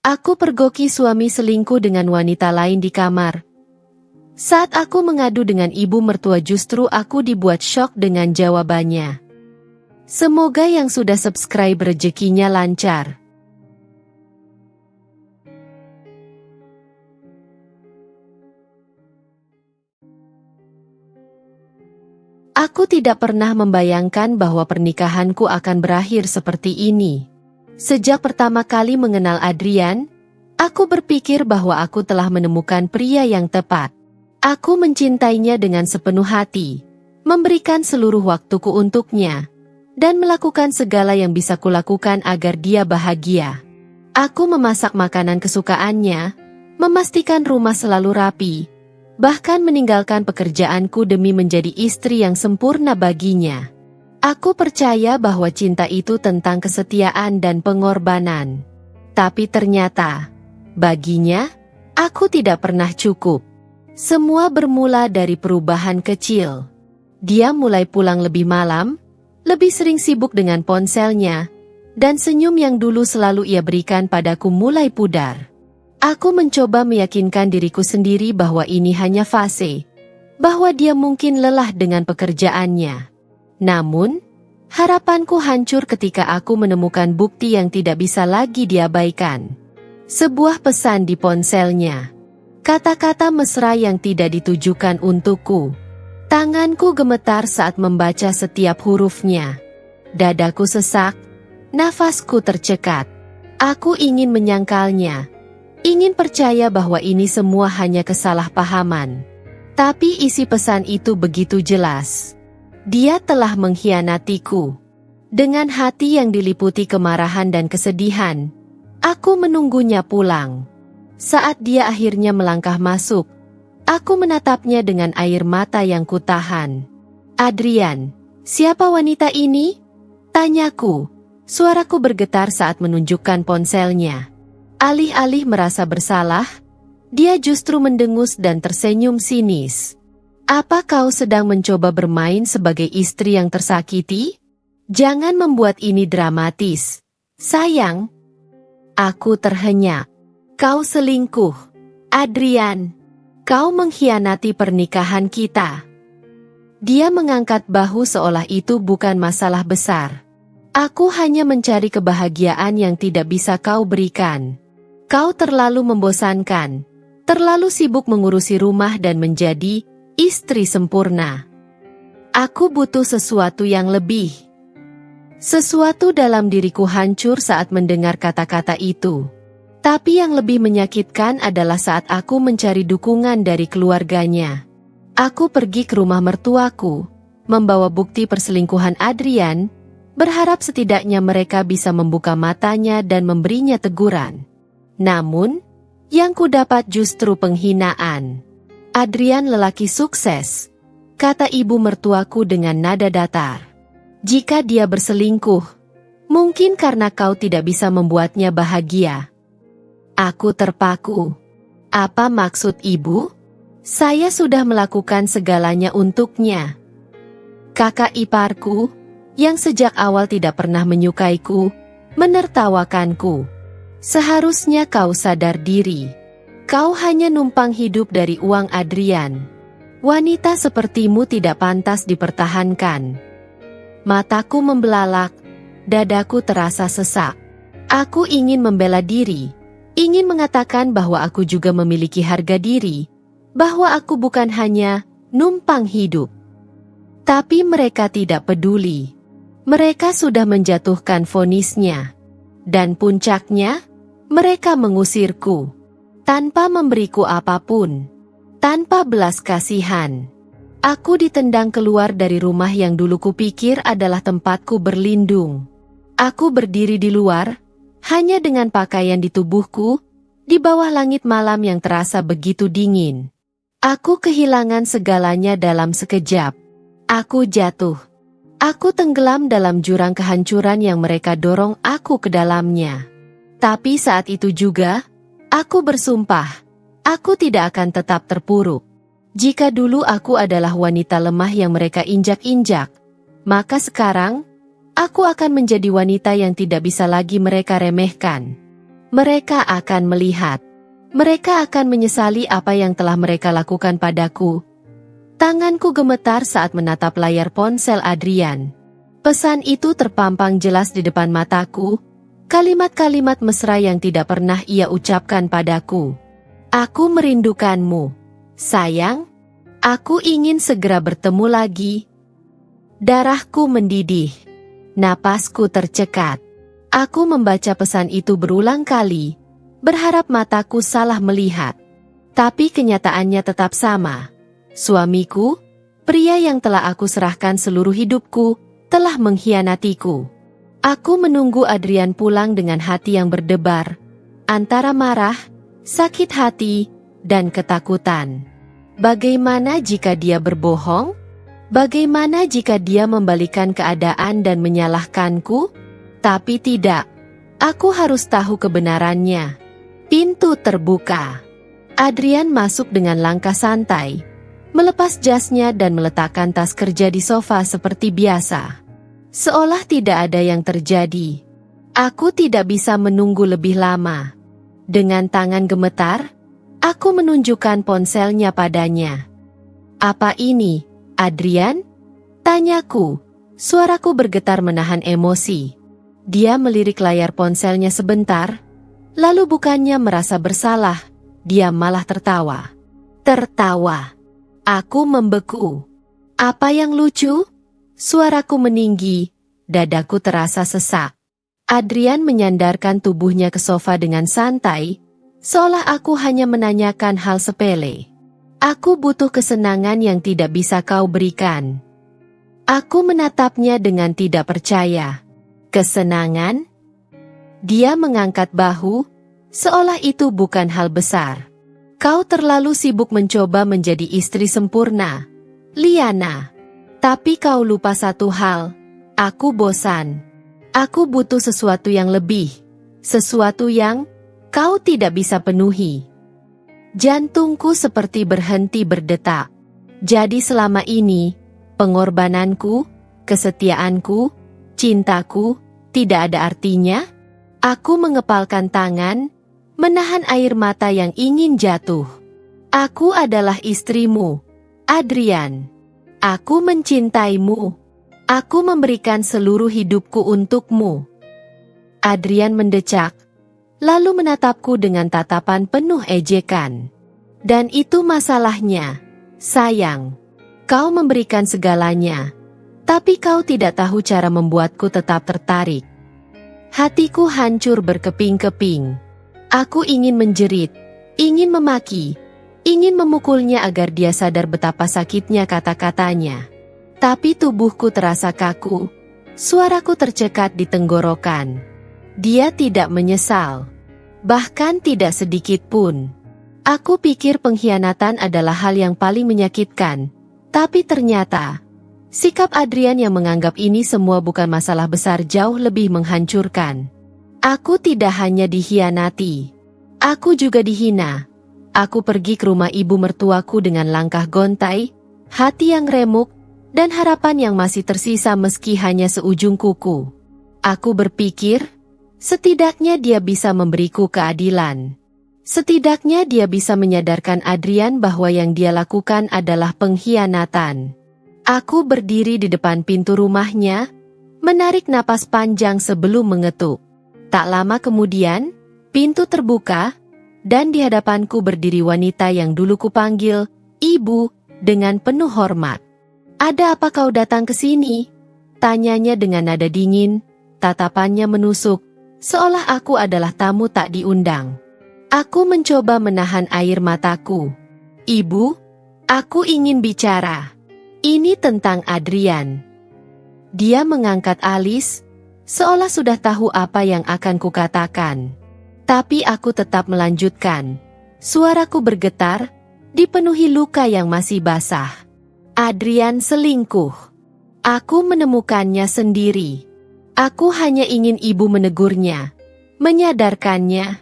Aku pergoki suami selingkuh dengan wanita lain di kamar. Saat aku mengadu dengan ibu mertua justru aku dibuat syok dengan jawabannya. Semoga yang sudah subscribe rezekinya lancar. Aku tidak pernah membayangkan bahwa pernikahanku akan berakhir seperti ini. Sejak pertama kali mengenal Adrian, aku berpikir bahwa aku telah menemukan pria yang tepat. Aku mencintainya dengan sepenuh hati, memberikan seluruh waktuku untuknya, dan melakukan segala yang bisa kulakukan agar dia bahagia. Aku memasak makanan kesukaannya, memastikan rumah selalu rapi, bahkan meninggalkan pekerjaanku demi menjadi istri yang sempurna baginya. Aku percaya bahwa cinta itu tentang kesetiaan dan pengorbanan. Tapi ternyata, baginya, aku tidak pernah cukup. Semua bermula dari perubahan kecil. Dia mulai pulang lebih malam, lebih sering sibuk dengan ponselnya, dan senyum yang dulu selalu ia berikan padaku mulai pudar. Aku mencoba meyakinkan diriku sendiri bahwa ini hanya fase, bahwa dia mungkin lelah dengan pekerjaannya. Namun, harapanku hancur ketika aku menemukan bukti yang tidak bisa lagi diabaikan. Sebuah pesan di ponselnya. Kata-kata mesra yang tidak ditujukan untukku. Tanganku gemetar saat membaca setiap hurufnya. Dadaku sesak, nafasku tercekat. Aku ingin menyangkalnya. Ingin percaya bahwa ini semua hanya kesalahpahaman. Tapi isi pesan itu begitu jelas. Dia telah mengkhianatiku. Dengan hati yang diliputi kemarahan dan kesedihan, aku menunggunya pulang. Saat dia akhirnya melangkah masuk, aku menatapnya dengan air mata yang kutahan. "Adrian, siapa wanita ini?" tanyaku. Suaraku bergetar saat menunjukkan ponselnya. Alih-alih merasa bersalah, dia justru mendengus dan tersenyum sinis. "Apa kau sedang mencoba bermain sebagai istri yang tersakiti? Jangan membuat ini dramatis, sayang." Aku terhenyak. "Kau selingkuh, Adrian. Kau mengkhianati pernikahan kita." Dia mengangkat bahu seolah itu bukan masalah besar. "Aku hanya mencari kebahagiaan yang tidak bisa kau berikan. Kau terlalu membosankan, terlalu sibuk mengurusi rumah dan menjadi istri sempurna. Aku butuh sesuatu yang lebih." Sesuatu dalam diriku hancur saat mendengar kata-kata itu. Tapi yang lebih menyakitkan adalah saat aku mencari dukungan dari keluarganya. Aku pergi ke rumah mertuaku, membawa bukti perselingkuhan Adrian, berharap setidaknya mereka bisa membuka matanya dan memberinya teguran. Namun, yang kudapat justru penghinaan. "Adrian lelaki sukses," kata ibu mertuaku dengan nada datar. "Jika dia berselingkuh, mungkin karena kau tidak bisa membuatnya bahagia." Aku terpaku. "Apa maksud ibu? Saya sudah melakukan segalanya untuknya." Kakak iparku, yang sejak awal tidak pernah menyukaiku, menertawakanku. "Seharusnya kau sadar diri. Kau hanya numpang hidup dari uang Adrian. Wanita sepertimu tidak pantas dipertahankan." Mataku membelalak, dadaku terasa sesak. Aku ingin membela diri, ingin mengatakan bahwa aku juga memiliki harga diri, bahwa aku bukan hanya numpang hidup. Tapi mereka tidak peduli. Mereka sudah menjatuhkan vonisnya. Dan puncaknya, mereka mengusirku. Tanpa memberiku apapun. Tanpa belas kasihan. Aku ditendang keluar dari rumah yang dulu kupikir adalah tempatku berlindung. Aku berdiri di luar, hanya dengan pakaian di tubuhku, di bawah langit malam yang terasa begitu dingin. Aku kehilangan segalanya dalam sekejap. Aku jatuh. Aku tenggelam dalam jurang kehancuran yang mereka dorong aku ke dalamnya. Tapi saat itu juga, aku bersumpah, aku tidak akan tetap terpuruk. Jika dulu aku adalah wanita lemah yang mereka injak-injak, maka sekarang, aku akan menjadi wanita yang tidak bisa lagi mereka remehkan. Mereka akan melihat. Mereka akan menyesali apa yang telah mereka lakukan padaku. Tanganku gemetar saat menatap layar ponsel Adrian. Pesan itu terpampang jelas di depan mataku. Kalimat-kalimat mesra yang tidak pernah ia ucapkan padaku. Aku merindukanmu, sayang. Aku ingin segera bertemu lagi. Darahku mendidih. Napasku tercekat. Aku membaca pesan itu berulang kali, berharap mataku salah melihat. Tapi kenyataannya tetap sama. Suamiku, pria yang telah aku serahkan seluruh hidupku, telah mengkhianatiku. Aku menunggu Adrian pulang dengan hati yang berdebar, antara marah, sakit hati, dan ketakutan. Bagaimana jika dia berbohong? Bagaimana jika dia membalikan keadaan dan menyalahkanku? Tapi tidak. Aku harus tahu kebenarannya. Pintu terbuka. Adrian masuk dengan langkah santai, melepas jasnya dan meletakkan tas kerja di sofa seperti biasa. Seolah tidak ada yang terjadi. Aku tidak bisa menunggu lebih lama. Dengan tangan gemetar, aku menunjukkan ponselnya padanya. Apa ini, Adrian? Tanyaku. Suaraku bergetar menahan emosi. Dia melirik layar ponselnya sebentar, lalu bukannya merasa bersalah, dia malah tertawa. Tertawa. Aku membeku. Apa yang lucu? Suaraku meninggi, dadaku terasa sesak. Adrian menyandarkan tubuhnya ke sofa dengan santai, seolah aku hanya menanyakan hal sepele. Aku butuh kesenangan yang tidak bisa kau berikan. Aku menatapnya dengan tidak percaya. Kesenangan? Dia mengangkat bahu, seolah itu bukan hal besar. Kau terlalu sibuk mencoba menjadi istri sempurna, Liana. Tapi kau lupa satu hal, aku bosan. Aku butuh sesuatu yang lebih, sesuatu yang kau tidak bisa penuhi. Jantungku seperti berhenti berdetak. Jadi selama ini, pengorbananku, kesetiaanku, cintaku, tidak ada artinya? Aku mengepalkan tangan, menahan air mata yang ingin jatuh. Aku adalah istrimu, Adrian. Aku mencintaimu. Aku memberikan seluruh hidupku untukmu. Adrian mendecak, lalu menatapku dengan tatapan penuh ejekan. Dan itu masalahnya, sayang. Kau memberikan segalanya, tapi kau tidak tahu cara membuatku tetap tertarik. Hatiku hancur berkeping-keping. Aku ingin menjerit, ingin memaki, ingin memukulnya agar dia sadar betapa sakitnya kata-katanya. Tapi tubuhku terasa kaku, suaraku tercekat di tenggorokan. Dia tidak menyesal, bahkan tidak sedikit pun. Aku pikir pengkhianatan adalah hal yang paling menyakitkan, tapi ternyata sikap Adrian yang menganggap ini semua bukan masalah besar jauh lebih menghancurkan. Aku tidak hanya dikhianati, aku juga dihina. Aku pergi ke rumah ibu mertuaku dengan langkah gontai, hati yang remuk, dan harapan yang masih tersisa meski hanya seujung kuku. Aku berpikir, setidaknya dia bisa memberiku keadilan. Setidaknya dia bisa menyadarkan Adrian bahwa yang dia lakukan adalah pengkhianatan. Aku berdiri di depan pintu rumahnya, menarik napas panjang sebelum mengetuk. Tak lama kemudian, pintu terbuka, dan di hadapanku berdiri wanita yang dulu kupanggil ibu dengan penuh hormat. Ada apa kau datang ke sini? Tanyanya dengan nada dingin, tatapannya menusuk, seolah aku adalah tamu tak diundang. Aku mencoba menahan air mataku. Ibu, aku ingin bicara. Ini tentang Adrian. Dia mengangkat alis, seolah sudah tahu apa yang akan kukatakan. Tapi aku tetap melanjutkan. Suaraku bergetar, dipenuhi luka yang masih basah. Adrian selingkuh. Aku menemukannya sendiri. Aku hanya ingin ibu menegurnya, menyadarkannya.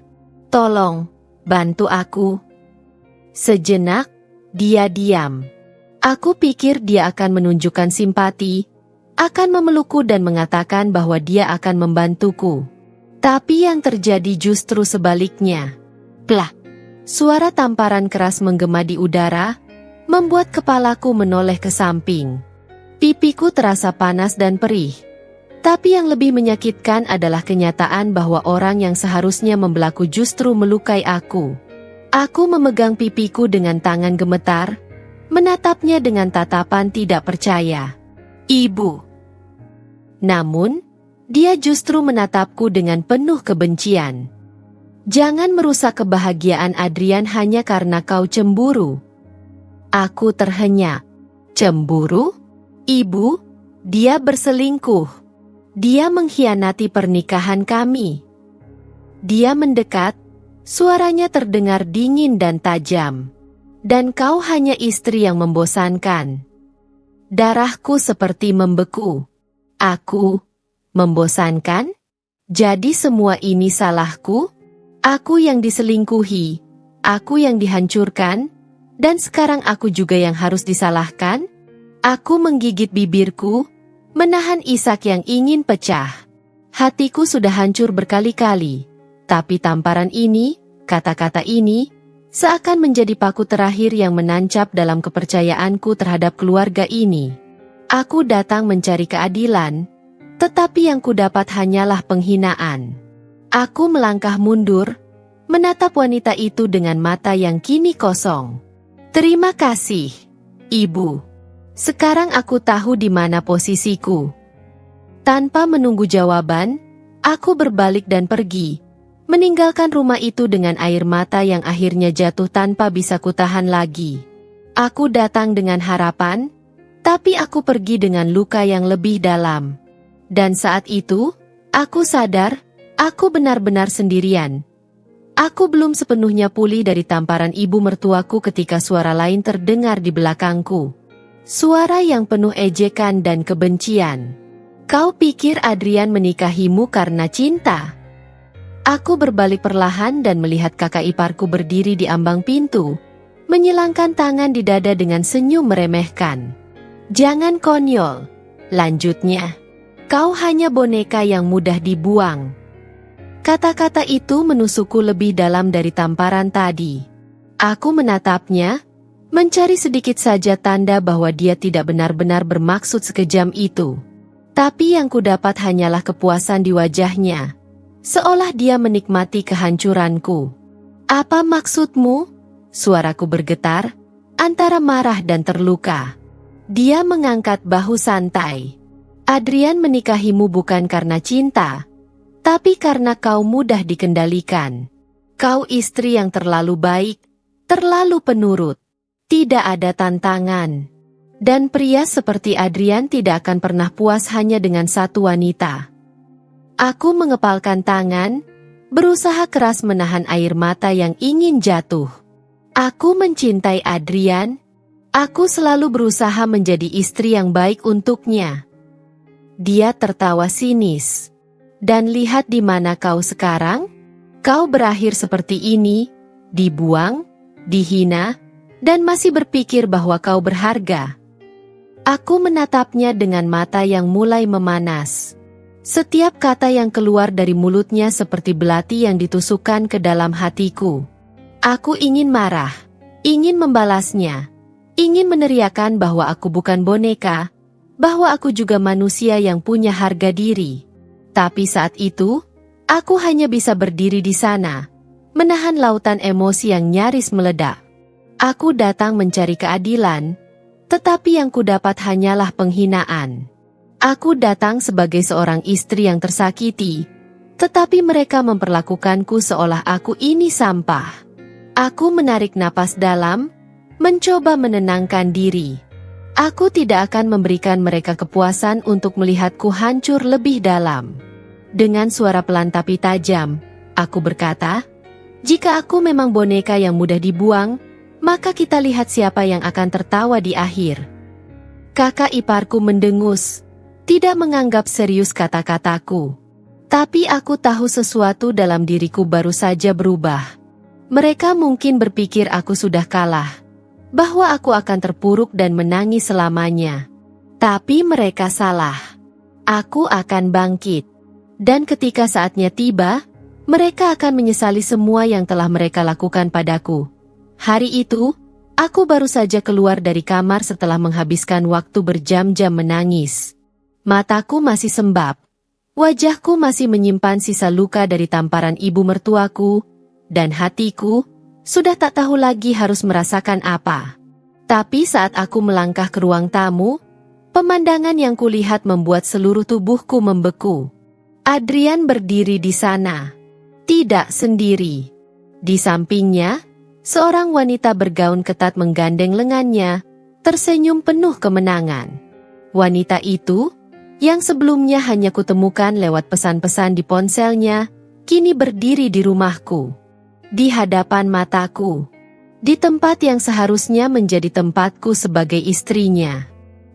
Tolong, bantu aku. Sejenak, dia diam. Aku pikir dia akan menunjukkan simpati, akan memelukku dan mengatakan bahwa dia akan membantuku. Tapi yang terjadi justru sebaliknya. Plah! Suara tamparan keras menggema di udara, membuat kepalaku menoleh ke samping. Pipiku terasa panas dan perih. Tapi yang lebih menyakitkan adalah kenyataan bahwa orang yang seharusnya membelaku justru melukai aku. Aku memegang pipiku dengan tangan gemetar, menatapnya dengan tatapan tidak percaya. Ibu. Namun, dia justru menatapku dengan penuh kebencian. Jangan merusak kebahagiaan Adrian hanya karena kau cemburu. Aku terhenyak. Cemburu? Ibu, dia berselingkuh. Dia mengkhianati pernikahan kami. Dia mendekat, suaranya terdengar dingin dan tajam. Dan kau hanya istri yang membosankan. Darahku seperti membeku. Aku membosankan? Jadi semua ini salahku? Aku yang diselingkuhi, aku yang dihancurkan, dan sekarang aku juga yang harus disalahkan? Aku menggigit bibirku, menahan isak yang ingin pecah. Hatiku sudah hancur berkali-kali, tapi tamparan ini, kata-kata ini, seakan menjadi paku terakhir yang menancap dalam kepercayaanku terhadap keluarga ini. Aku datang mencari keadilan, tetapi yang kudapat hanyalah penghinaan. Aku melangkah mundur, menatap wanita itu dengan mata yang kini kosong. Terima kasih, Ibu. Sekarang aku tahu di mana posisiku. Tanpa menunggu jawaban, aku berbalik dan pergi, meninggalkan rumah itu dengan air mata yang akhirnya jatuh tanpa bisa kutahan lagi. Aku datang dengan harapan, tapi aku pergi dengan luka yang lebih dalam. Dan saat itu, aku sadar, aku benar-benar sendirian. Aku belum sepenuhnya pulih dari tamparan ibu mertuaku ketika suara lain terdengar di belakangku. Suara yang penuh ejekan dan kebencian. Kau pikir Adrian menikahimu karena cinta? Aku berbalik perlahan dan melihat kakak iparku berdiri di ambang pintu, menyilangkan tangan di dada dengan senyum meremehkan. Jangan konyol, lanjutnya. Kau hanya boneka yang mudah dibuang. Kata-kata itu menusukku lebih dalam dari tamparan tadi. Aku menatapnya, mencari sedikit saja tanda bahwa dia tidak benar-benar bermaksud sekejam itu. Tapi yang kudapat hanyalah kepuasan di wajahnya, seolah dia menikmati kehancuranku. Apa maksudmu? Suaraku bergetar, antara marah dan terluka. Dia mengangkat bahu santai. Adrian menikahimu bukan karena cinta, tapi karena kau mudah dikendalikan. Kau istri yang terlalu baik, terlalu penurut. Tidak ada tantangan. Dan pria seperti Adrian tidak akan pernah puas hanya dengan satu wanita. Aku mengepalkan tangan, berusaha keras menahan air mata yang ingin jatuh. Aku mencintai Adrian. Aku selalu berusaha menjadi istri yang baik untuknya. Dia tertawa sinis. Dan lihat di mana kau sekarang? Kau berakhir seperti ini, dibuang, dihina, dan masih berpikir bahwa kau berharga. Aku menatapnya dengan mata yang mulai memanas. Setiap kata yang keluar dari mulutnya seperti belati yang ditusukkan ke dalam hatiku. Aku ingin marah, ingin membalasnya, ingin meneriakkan bahwa aku bukan boneka, bahwa aku juga manusia yang punya harga diri. Tapi saat itu, aku hanya bisa berdiri di sana, menahan lautan emosi yang nyaris meledak. Aku datang mencari keadilan, tetapi yang kudapat hanyalah penghinaan. Aku datang sebagai seorang istri yang tersakiti, tetapi mereka memperlakukanku seolah aku ini sampah. Aku menarik napas dalam, mencoba menenangkan diri. Aku tidak akan memberikan mereka kepuasan untuk melihatku hancur lebih dalam. Dengan suara pelan tapi tajam, aku berkata, jika aku memang boneka yang mudah dibuang, maka kita lihat siapa yang akan tertawa di akhir. Kakak iparku mendengus, tidak menganggap serius kata-kataku. Tapi aku tahu sesuatu dalam diriku baru saja berubah. Mereka mungkin berpikir aku sudah kalah, bahwa aku akan terpuruk dan menangis selamanya. Tapi mereka salah. Aku akan bangkit. Dan ketika saatnya tiba, mereka akan menyesali semua yang telah mereka lakukan padaku. Hari itu, aku baru saja keluar dari kamar setelah menghabiskan waktu berjam-jam menangis. Mataku masih sembab. Wajahku masih menyimpan sisa luka dari tamparan ibu mertuaku, dan hatiku sudah tak tahu lagi harus merasakan apa. Tapi saat aku melangkah ke ruang tamu, pemandangan yang kulihat membuat seluruh tubuhku membeku. Adrian berdiri di sana. Tidak sendiri. Di sampingnya, seorang wanita bergaun ketat menggandeng lengannya, tersenyum penuh kemenangan. Wanita itu, yang sebelumnya hanya kutemukan lewat pesan-pesan di ponselnya, kini berdiri di rumahku. Di hadapan mataku. Di tempat yang seharusnya menjadi tempatku sebagai istrinya.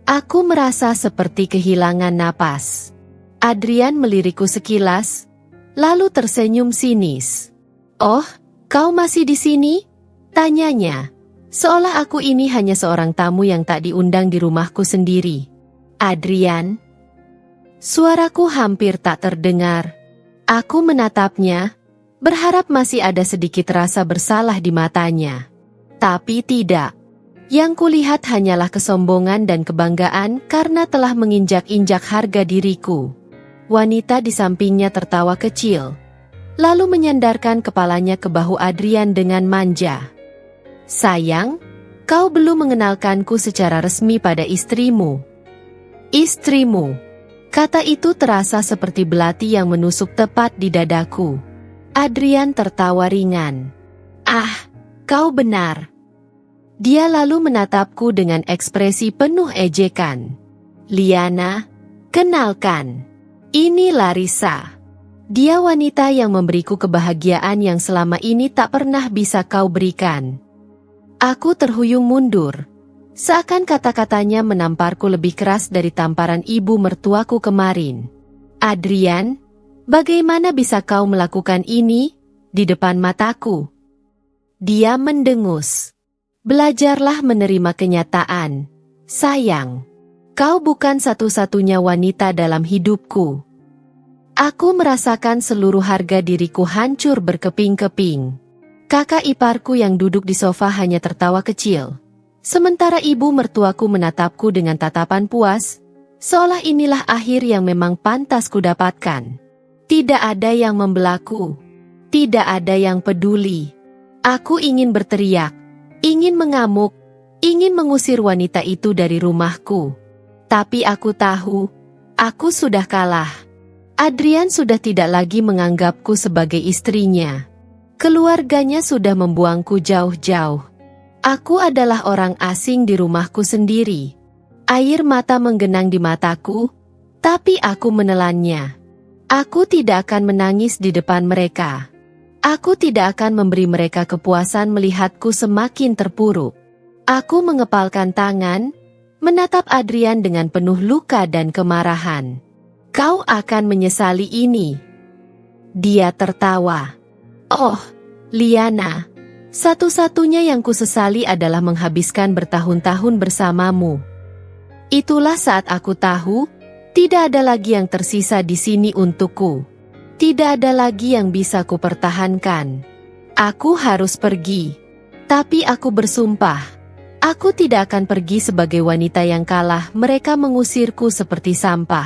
Aku merasa seperti kehilangan napas. Adrian melirikku sekilas, lalu tersenyum sinis. "Oh, kau masih di sini?" tanyanya. Seolah aku ini hanya seorang tamu yang tak diundang di rumahku sendiri. "Adrian?" Suaraku hampir tak terdengar. Aku menatapnya, berharap masih ada sedikit rasa bersalah di matanya. Tapi tidak. Yang kulihat hanyalah kesombongan dan kebanggaan karena telah menginjak-injak harga diriku. Wanita di sampingnya tertawa kecil, lalu menyandarkan kepalanya ke bahu Adrian dengan manja. "Sayang, kau belum mengenalkanku secara resmi pada istrimu." "Istrimu?" Kata itu terasa seperti belati yang menusuk tepat di dadaku. Adrian tertawa ringan. "Ah, kau benar." Dia lalu menatapku dengan ekspresi penuh ejekan. "Liana, kenalkan. Ini Larissa. Dia wanita yang memberiku kebahagiaan yang selama ini tak pernah bisa kau berikan." Aku terhuyung mundur. Seakan kata-katanya menamparku lebih keras dari tamparan ibu mertuaku kemarin. "Adrian, bagaimana bisa kau melakukan ini di depan mataku?" Dia mendengus. "Belajarlah menerima kenyataan. Sayang, kau bukan satu-satunya wanita dalam hidupku." Aku merasakan seluruh harga diriku hancur berkeping-keping. Kakak iparku yang duduk di sofa hanya tertawa kecil. Sementara ibu mertuaku menatapku dengan tatapan puas, seolah inilah akhir yang memang pantas kudapatkan. Tidak ada yang membelaku. Tidak ada yang peduli. Aku ingin berteriak, ingin mengamuk, ingin mengusir wanita itu dari rumahku. Tapi aku tahu, aku sudah kalah. Adrian sudah tidak lagi menganggapku sebagai istrinya. Keluarganya sudah membuangku jauh-jauh. Aku adalah orang asing di rumahku sendiri. Air mata menggenang di mataku, tapi aku menelannya. Aku tidak akan menangis di depan mereka. Aku tidak akan memberi mereka kepuasan melihatku semakin terpuruk. Aku mengepalkan tangan, menatap Adrian dengan penuh luka dan kemarahan. "Kau akan menyesali ini." Dia tertawa. "Oh, Liana, satu-satunya yang kusesali adalah menghabiskan bertahun-tahun bersamamu." Itulah saat aku tahu, tidak ada lagi yang tersisa di sini untukku. Tidak ada lagi yang bisa kupertahankan. Aku harus pergi. Tapi aku bersumpah, aku tidak akan pergi sebagai wanita yang kalah. Mereka mengusirku seperti sampah.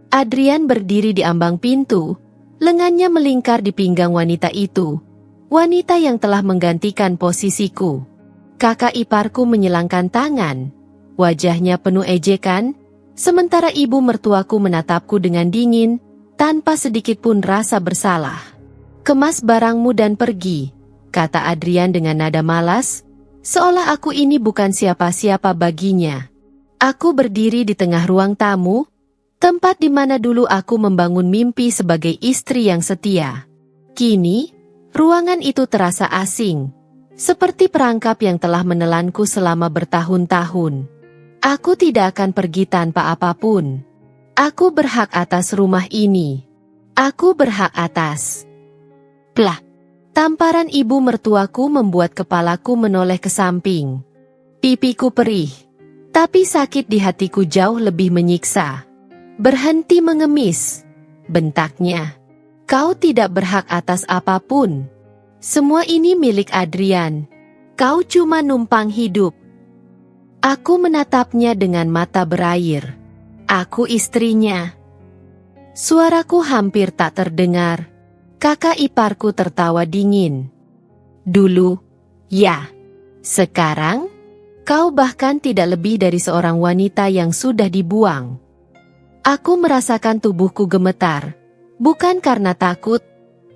Adrian berdiri di ambang pintu, lengannya melingkar di pinggang wanita itu. Wanita yang telah menggantikan posisiku. Kakak iparku menyilangkan tangan. Wajahnya penuh ejekan, sementara ibu mertuaku menatapku dengan dingin, tanpa sedikit pun rasa bersalah. "Kemas barangmu dan pergi," kata Adrian dengan nada malas, seolah aku ini bukan siapa-siapa baginya. Aku berdiri di tengah ruang tamu, tempat di mana dulu aku membangun mimpi sebagai istri yang setia. Kini, ruangan itu terasa asing, seperti perangkap yang telah menelanku selama bertahun-tahun. Aku tidak akan pergi tanpa apapun. Aku berhak atas rumah ini. Aku berhak atas. Plah! Tamparan ibu mertuaku membuat kepalaku menoleh ke samping. Pipiku perih, tapi sakit di hatiku jauh lebih menyiksa. "Berhenti mengemis. bentaknya. Kau tidak berhak atas apapun. Semua ini milik Adrian. Kau cuma numpang hidup. Aku menatapnya dengan mata berair. Aku istrinya. Suaraku hampir tak terdengar. Kakak iparku tertawa dingin. Dulu, ya. Sekarang, kau bahkan tidak lebih dari seorang wanita yang sudah dibuang. Aku merasakan tubuhku gemetar. Bukan karena takut,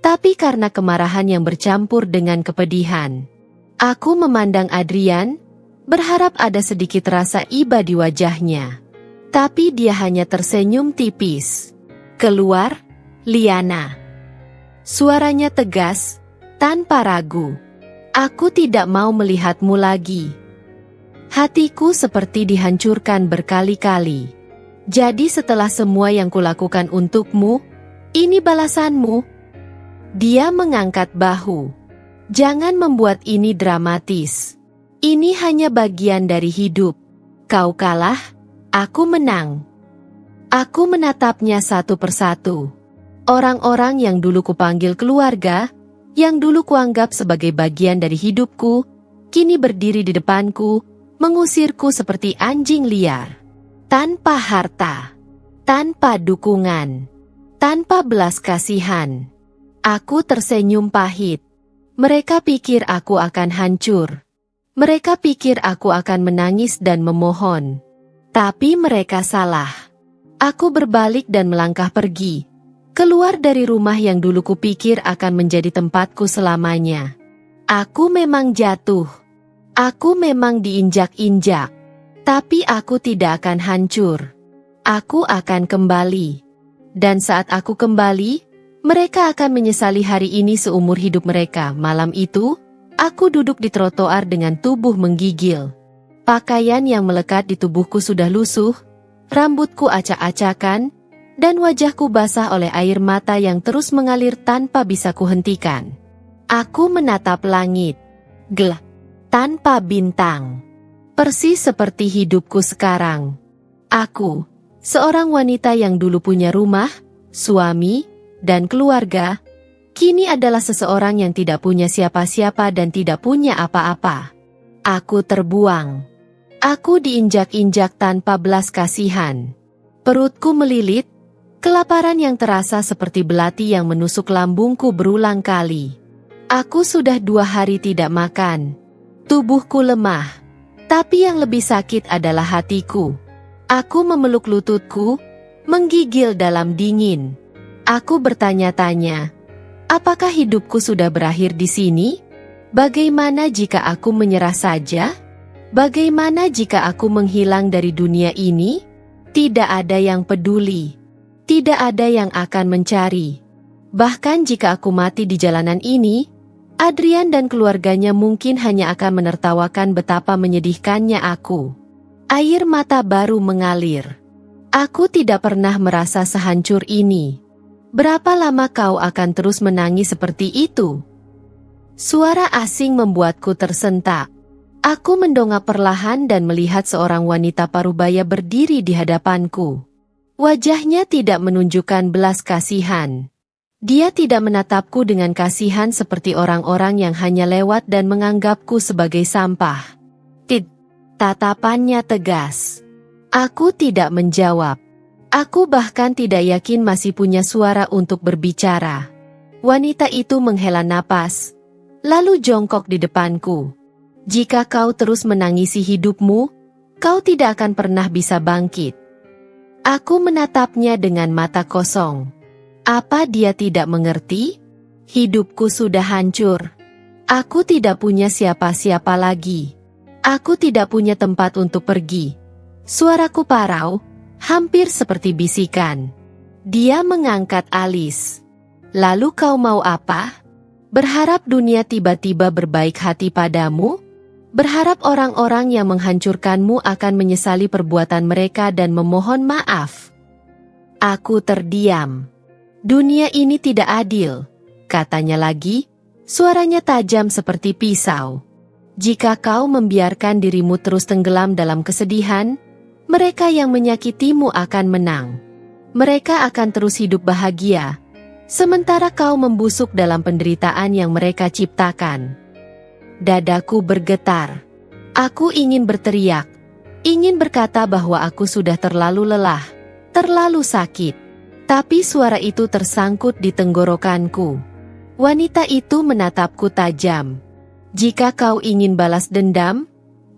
tapi karena kemarahan yang bercampur dengan kepedihan. Aku memandang Adrian, berharap ada sedikit rasa iba di wajahnya. Tapi dia hanya tersenyum tipis. Keluar, Liana. Suaranya tegas, tanpa ragu. Aku tidak mau melihatmu lagi. Hatiku seperti dihancurkan berkali-kali. Jadi setelah semua yang kulakukan untukmu, ini balasanmu. Dia mengangkat bahu. Jangan membuat ini dramatis. Ini hanya bagian dari hidup. Kau kalah, aku menang. Aku menatapnya satu persatu. Orang-orang yang dulu kupanggil keluarga, yang dulu kuanggap sebagai bagian dari hidupku, kini berdiri di depanku, mengusirku seperti anjing liar. Tanpa harta, tanpa dukungan, tanpa belas kasihan. Aku tersenyum pahit. Mereka pikir aku akan hancur. Mereka pikir aku akan menangis dan memohon. Tapi mereka salah. Aku berbalik dan melangkah pergi. Keluar dari rumah yang dulu kupikir akan menjadi tempatku selamanya. Aku memang jatuh. Aku memang diinjak-injak. Tapi aku tidak akan hancur. Aku akan kembali. Dan saat aku kembali, mereka akan menyesali hari ini seumur hidup mereka. Malam itu, aku duduk di trotoar dengan tubuh menggigil. Pakaian yang melekat di tubuhku sudah lusuh, rambutku acak-acakan, dan wajahku basah oleh air mata yang terus mengalir tanpa bisa kuhentikan. Aku menatap langit. Gelap. Tanpa bintang. Persis seperti hidupku sekarang. Aku, seorang wanita yang dulu punya rumah, suami, dan keluarga, kini adalah seseorang yang tidak punya siapa-siapa dan tidak punya apa-apa. Aku terbuang. Aku diinjak-injak tanpa belas kasihan. Perutku melilit, kelaparan yang terasa seperti belati yang menusuk lambungku berulang kali. Aku sudah 2 hari tidak makan. Tubuhku lemah. Tapi yang lebih sakit adalah hatiku. Aku memeluk lututku, menggigil dalam dingin. Aku bertanya-tanya, apakah hidupku sudah berakhir di sini? Bagaimana jika aku menyerah saja? Bagaimana jika aku menghilang dari dunia ini? Tidak ada yang peduli. Tidak ada yang akan mencari. Bahkan jika aku mati di jalanan ini, Adrian dan keluarganya mungkin hanya akan menertawakan betapa menyedihkannya aku. Air mata baru mengalir. Aku tidak pernah merasa sehancur ini. Berapa lama kau akan terus menangis seperti itu? Suara asing membuatku tersentak. Aku mendongak perlahan dan melihat seorang wanita parubaya berdiri di hadapanku. Wajahnya tidak menunjukkan belas kasihan. Dia tidak menatapku dengan kasihan seperti orang-orang yang hanya lewat dan menganggapku sebagai sampah. Tatapannya tegas. Aku tidak menjawab. Aku bahkan tidak yakin masih punya suara untuk berbicara. Wanita itu menghela napas, lalu jongkok di depanku. Jika kau terus menangisi hidupmu, kau tidak akan pernah bisa bangkit. Aku menatapnya dengan mata kosong. Apa dia tidak mengerti? Hidupku sudah hancur. Aku tidak punya siapa-siapa lagi. Aku tidak punya tempat untuk pergi. Suaraku parau, hampir seperti bisikan. Dia mengangkat alis. Lalu kau mau apa? Berharap dunia tiba-tiba berbaik hati padamu? Berharap orang-orang yang menghancurkanmu akan menyesali perbuatan mereka dan memohon maaf? Aku terdiam. Dunia ini tidak adil, katanya lagi, suaranya tajam seperti pisau. Jika kau membiarkan dirimu terus tenggelam dalam kesedihan, mereka yang menyakitimu akan menang. Mereka akan terus hidup bahagia, sementara kau membusuk dalam penderitaan yang mereka ciptakan. Dadaku bergetar. Aku ingin berteriak, ingin berkata bahwa aku sudah terlalu lelah, terlalu sakit. Tapi suara itu tersangkut di tenggorokanku. Wanita itu menatapku tajam. Jika kau ingin balas dendam,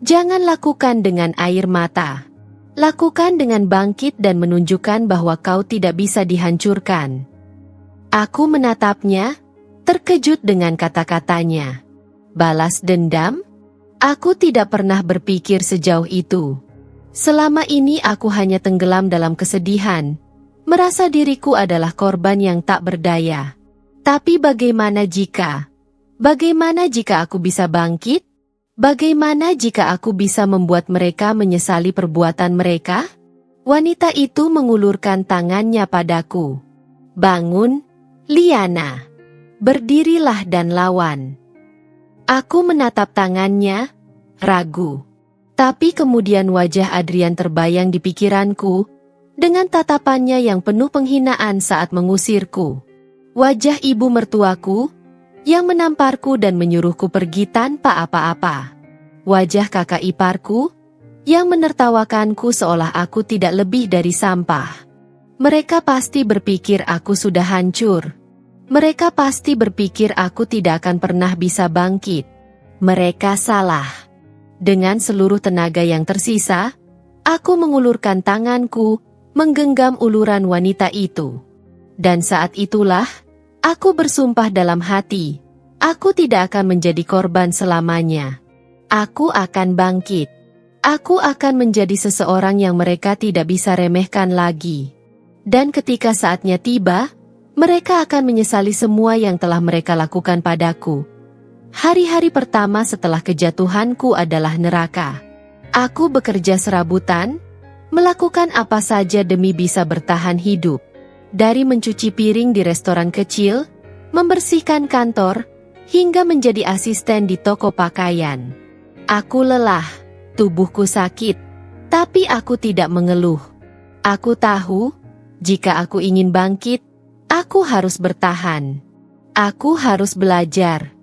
jangan lakukan dengan air mata. Lakukan dengan bangkit dan menunjukkan bahwa kau tidak bisa dihancurkan. Aku menatapnya, terkejut dengan kata-katanya. Balas dendam? Aku tidak pernah berpikir sejauh itu. Selama ini aku hanya tenggelam dalam kesedihan, merasa diriku adalah korban yang tak berdaya. Tapi bagaimana jika aku bisa bangkit? Bagaimana jika aku bisa membuat mereka menyesali perbuatan mereka? Wanita itu mengulurkan tangannya padaku. Bangun, Liana. Berdirilah dan lawan. Aku menatap tangannya, ragu. Tapi kemudian wajah Adrian terbayang di pikiranku, dengan tatapannya yang penuh penghinaan saat mengusirku. Wajah ibu mertuaku, yang menamparku dan menyuruhku pergi tanpa apa-apa. Wajah kakak iparku, yang menertawakanku seolah aku tidak lebih dari sampah. Mereka pasti berpikir aku sudah hancur. Mereka pasti berpikir aku tidak akan pernah bisa bangkit. Mereka salah. Dengan seluruh tenaga yang tersisa, aku mengulurkan tanganku, menggenggam uluran wanita itu. Dan saat itulah, aku bersumpah dalam hati, aku tidak akan menjadi korban selamanya. Aku akan bangkit. Aku akan menjadi seseorang yang mereka tidak bisa remehkan lagi. Dan ketika saatnya tiba, mereka akan menyesali semua yang telah mereka lakukan padaku. Hari-hari pertama setelah kejatuhanku adalah neraka. Aku bekerja serabutan, melakukan apa saja demi bisa bertahan hidup. Dari mencuci piring di restoran kecil, membersihkan kantor, hingga menjadi asisten di toko pakaian. Aku lelah, tubuhku sakit, tapi aku tidak mengeluh. Aku tahu, jika aku ingin bangkit, aku harus bertahan. Aku harus belajar.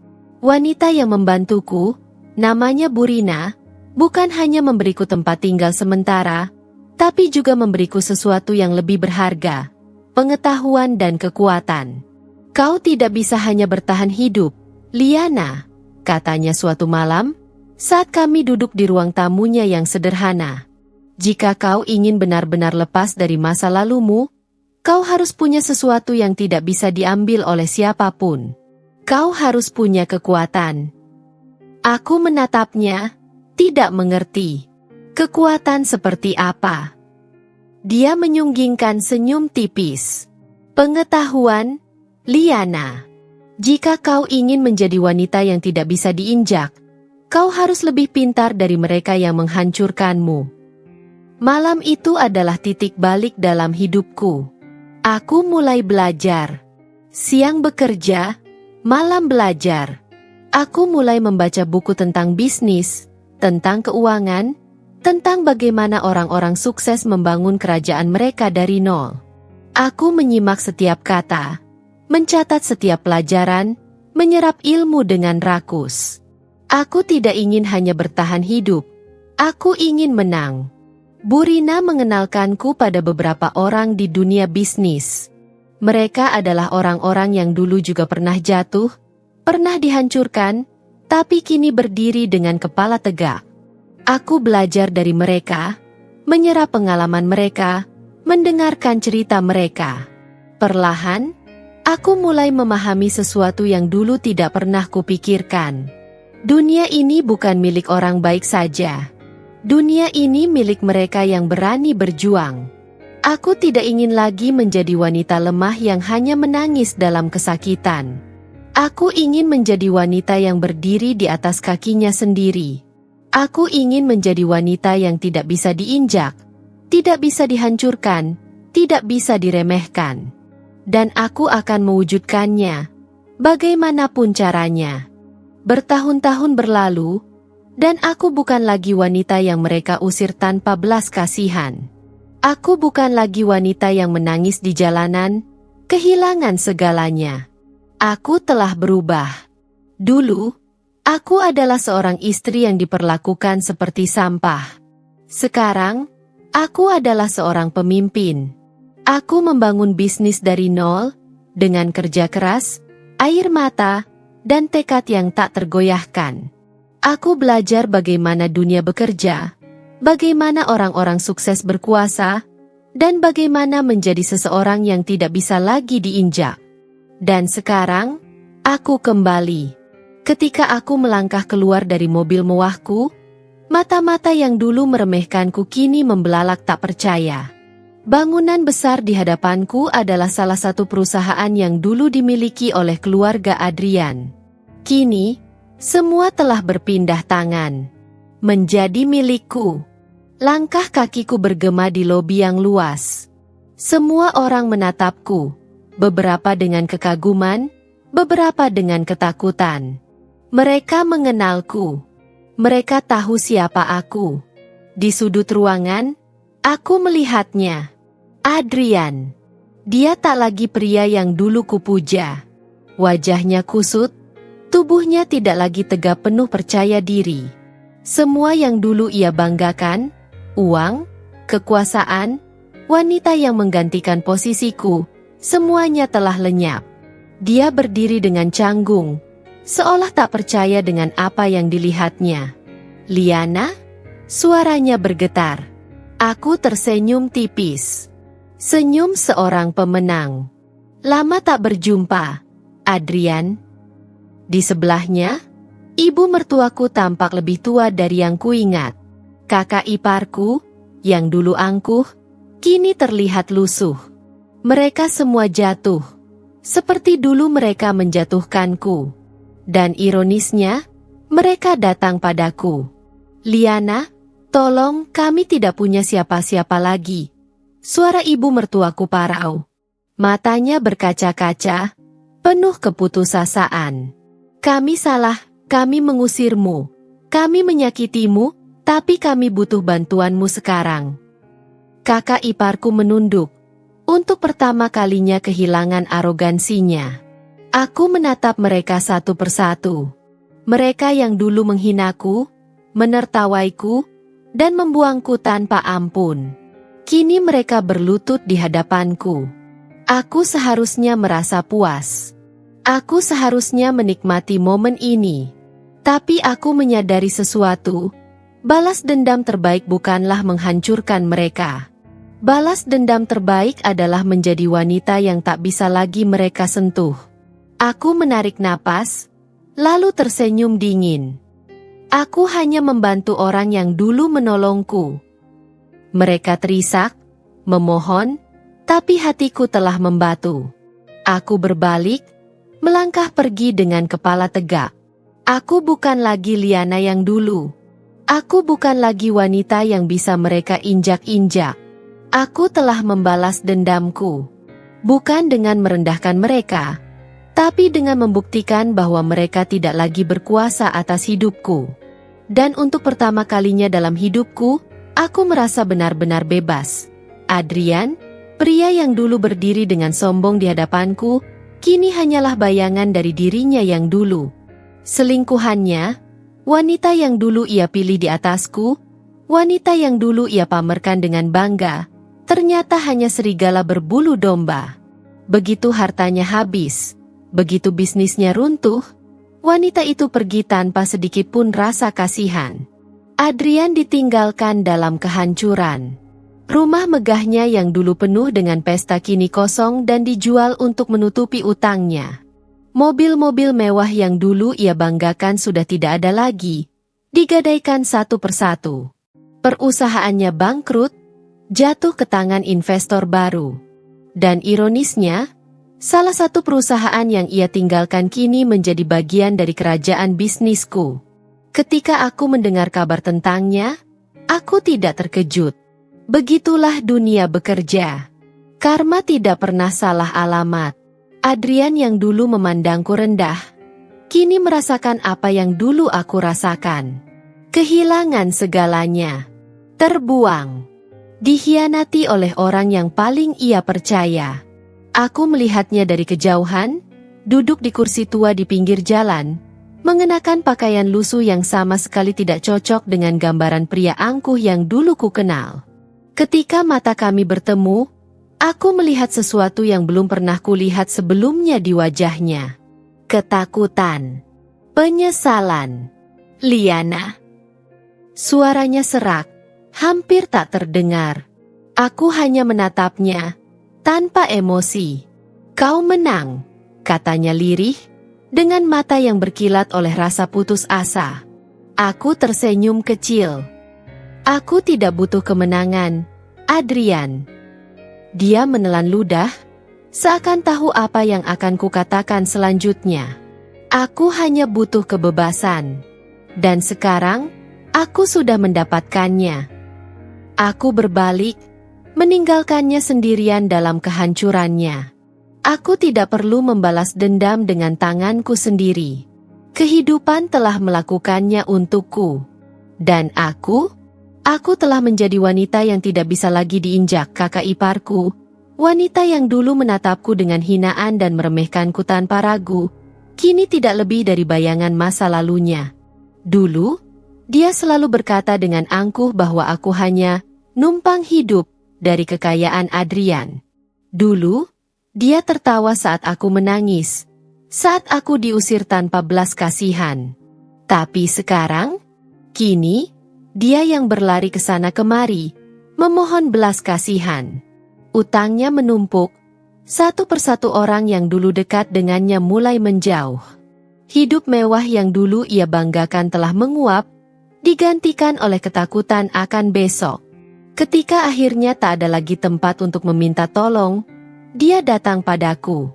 Wanita yang membantuku, namanya Burina, bukan hanya memberiku tempat tinggal sementara, tapi juga memberiku sesuatu yang lebih berharga, pengetahuan dan kekuatan. Kau tidak bisa hanya bertahan hidup, Liana, katanya suatu malam, saat kami duduk di ruang tamunya yang sederhana. Jika kau ingin benar-benar lepas dari masa lalumu, kau harus punya sesuatu yang tidak bisa diambil oleh siapapun. Kau harus punya kekuatan. Aku menatapnya, tidak mengerti. Kekuatan seperti apa? Dia menyunggingkan senyum tipis. Pengetahuan, Liana. Jika kau ingin menjadi wanita yang tidak bisa diinjak, kau harus lebih pintar dari mereka yang menghancurkanmu. Malam itu adalah titik balik dalam hidupku. Aku mulai belajar. Siang bekerja, malam belajar. Aku mulai membaca buku tentang bisnis, tentang keuangan, tentang bagaimana orang-orang sukses membangun kerajaan mereka dari nol. Aku menyimak setiap kata, mencatat setiap pelajaran, menyerap ilmu dengan rakus. Aku tidak ingin hanya bertahan hidup, aku ingin menang. Burina mengenalkanku pada beberapa orang di dunia bisnis. Mereka adalah orang-orang yang dulu juga pernah jatuh, pernah dihancurkan, tapi kini berdiri dengan kepala tegak. Aku belajar dari mereka, menyerap pengalaman mereka, mendengarkan cerita mereka. Perlahan, aku mulai memahami sesuatu yang dulu tidak pernah kupikirkan. Dunia ini bukan milik orang baik saja. Dunia ini milik mereka yang berani berjuang. Aku tidak ingin lagi menjadi wanita lemah yang hanya menangis dalam kesakitan. Aku ingin menjadi wanita yang berdiri di atas kakinya sendiri. Aku ingin menjadi wanita yang tidak bisa diinjak, tidak bisa dihancurkan, tidak bisa diremehkan. Dan aku akan mewujudkannya, bagaimanapun caranya. Bertahun-tahun berlalu, dan aku bukan lagi wanita yang mereka usir tanpa belas kasihan. Aku bukan lagi wanita yang menangis di jalanan, kehilangan segalanya. Aku telah berubah. Dulu, aku adalah seorang istri yang diperlakukan seperti sampah. Sekarang, aku adalah seorang pemimpin. Aku membangun bisnis dari nol, dengan kerja keras, air mata, dan tekad yang tak tergoyahkan. Aku belajar bagaimana dunia bekerja, bagaimana orang-orang sukses berkuasa, dan bagaimana menjadi seseorang yang tidak bisa lagi diinjak. Dan sekarang, aku kembali. Ketika aku melangkah keluar dari mobil mewahku, mata-mata yang dulu meremehkanku kini membelalak tak percaya. Bangunan besar di hadapanku adalah salah satu perusahaan yang dulu dimiliki oleh keluarga Adrian. Kini, semua telah berpindah tangan, menjadi milikku. Langkah kakiku bergema di lobi yang luas. Semua orang menatapku, beberapa dengan kekaguman, beberapa dengan ketakutan. Mereka mengenalku. Mereka tahu siapa aku. Di sudut ruangan, aku melihatnya. Adrian. Dia tak lagi pria yang dulu kupuja. Wajahnya kusut, tubuhnya tidak lagi tegap penuh percaya diri. Semua yang dulu ia banggakan, uang, kekuasaan, wanita yang menggantikan posisiku, semuanya telah lenyap. Dia berdiri dengan canggung, seolah tak percaya dengan apa yang dilihatnya. Liana? Suaranya bergetar. Aku tersenyum tipis. Senyum seorang pemenang. Lama tak berjumpa, Adrian. Di sebelahnya, ibu mertuaku tampak lebih tua dari yang kuingat. Kakak iparku, yang dulu angkuh, kini terlihat lusuh. Mereka semua jatuh. Seperti dulu mereka menjatuhkanku. Dan ironisnya, mereka datang padaku. Liana, tolong, kami tidak punya siapa-siapa lagi. Suara ibu mertuaku parau. Matanya berkaca-kaca, penuh keputusasaan. Kami salah, kami mengusirmu. Kami menyakitimu, tapi kami butuh bantuanmu sekarang. Kakak iparku menunduk. Untuk pertama kalinya kehilangan arogansinya. Aku menatap mereka satu persatu. Mereka yang dulu menghinaku, menertawaiku, dan membuangku tanpa ampun. Kini mereka berlutut di hadapanku. Aku seharusnya merasa puas. Aku seharusnya menikmati momen ini. Tapi aku menyadari sesuatu. Balas dendam terbaik bukanlah menghancurkan mereka. Balas dendam terbaik adalah menjadi wanita yang tak bisa lagi mereka sentuh. Aku menarik napas, lalu tersenyum dingin. Aku hanya membantu orang yang dulu menolongku. Mereka terisak, memohon, tapi hatiku telah membatu. Aku berbalik, melangkah pergi dengan kepala tegak. Aku bukan lagi Liana yang dulu. Aku bukan lagi wanita yang bisa mereka injak-injak. Aku telah membalas dendamku. Bukan dengan merendahkan mereka, tapi dengan membuktikan bahwa mereka tidak lagi berkuasa atas hidupku. Dan untuk pertama kalinya dalam hidupku, aku merasa benar-benar bebas. Adrian, pria yang dulu berdiri dengan sombong di hadapanku, kini hanyalah bayangan dari dirinya yang dulu. Selingkuhannya, wanita yang dulu ia pilih di atasku, wanita yang dulu ia pamerkan dengan bangga, ternyata hanya serigala berbulu domba. Begitu hartanya habis, begitu bisnisnya runtuh, wanita itu pergi tanpa sedikit pun rasa kasihan. Adrian ditinggalkan dalam kehancuran. Rumah megahnya yang dulu penuh dengan pesta kini kosong dan dijual untuk menutupi utangnya. Mobil-mobil mewah yang dulu ia banggakan sudah tidak ada lagi, digadaikan satu persatu. Perusahaannya bangkrut, jatuh ke tangan investor baru. Dan ironisnya, salah satu perusahaan yang ia tinggalkan kini menjadi bagian dari kerajaan bisnisku. Ketika aku mendengar kabar tentangnya, aku tidak terkejut. Begitulah dunia bekerja. Karma tidak pernah salah alamat. Adrian yang dulu memandangku rendah, kini merasakan apa yang dulu aku rasakan. Kehilangan segalanya. Terbuang. Dikhianati oleh orang yang paling ia percaya. Aku melihatnya dari kejauhan, duduk di kursi tua di pinggir jalan, mengenakan pakaian lusuh yang sama sekali tidak cocok dengan gambaran pria angkuh yang dulu ku kenal. Ketika mata kami bertemu, aku melihat sesuatu yang belum pernah kulihat sebelumnya di wajahnya. Ketakutan. Penyesalan. Liana. Suaranya serak, hampir tak terdengar. Aku hanya menatapnya, tanpa emosi. Kau menang, katanya lirih, dengan mata yang berkilat oleh rasa putus asa. Aku tersenyum kecil. Aku tidak butuh kemenangan, Adrian. Dia menelan ludah, seakan tahu apa yang akan kukatakan selanjutnya. Aku hanya butuh kebebasan. Dan sekarang, aku sudah mendapatkannya. Aku berbalik, meninggalkannya sendirian dalam kehancurannya. Aku tidak perlu membalas dendam dengan tanganku sendiri. Kehidupan telah melakukannya untukku. Dan aku telah menjadi wanita yang tidak bisa lagi diinjak kakak iparku, wanita yang dulu menatapku dengan hinaan dan meremehkanku tanpa ragu, kini tidak lebih dari bayangan masa lalunya. Dulu, dia selalu berkata dengan angkuh bahwa aku hanya numpang hidup dari kekayaan Adrian. Dulu, dia tertawa saat aku menangis, saat aku diusir tanpa belas kasihan. Tapi sekarang, kini, dia yang berlari ke sana kemari, memohon belas kasihan. Utangnya menumpuk, satu persatu orang yang dulu dekat dengannya mulai menjauh. Hidup mewah yang dulu ia banggakan telah menguap, digantikan oleh ketakutan akan besok. Ketika akhirnya tak ada lagi tempat untuk meminta tolong, dia datang padaku.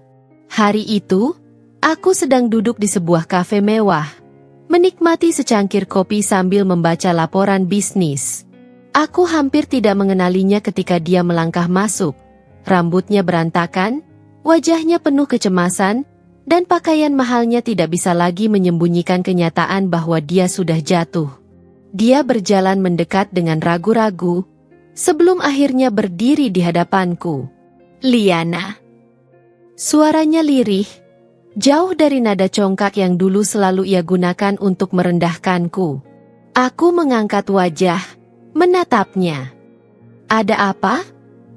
Hari itu, aku sedang duduk di sebuah kafe mewah, menikmati secangkir kopi sambil membaca laporan bisnis. Aku hampir tidak mengenalinya ketika dia melangkah masuk. Rambutnya berantakan, wajahnya penuh kecemasan, dan pakaian mahalnya tidak bisa lagi menyembunyikan kenyataan bahwa dia sudah jatuh. Dia berjalan mendekat dengan ragu-ragu, sebelum akhirnya berdiri di hadapanku. Liana. Suaranya lirih, jauh dari nada congkak yang dulu selalu ia gunakan untuk merendahkanku. Aku mengangkat wajah, menatapnya. Ada apa?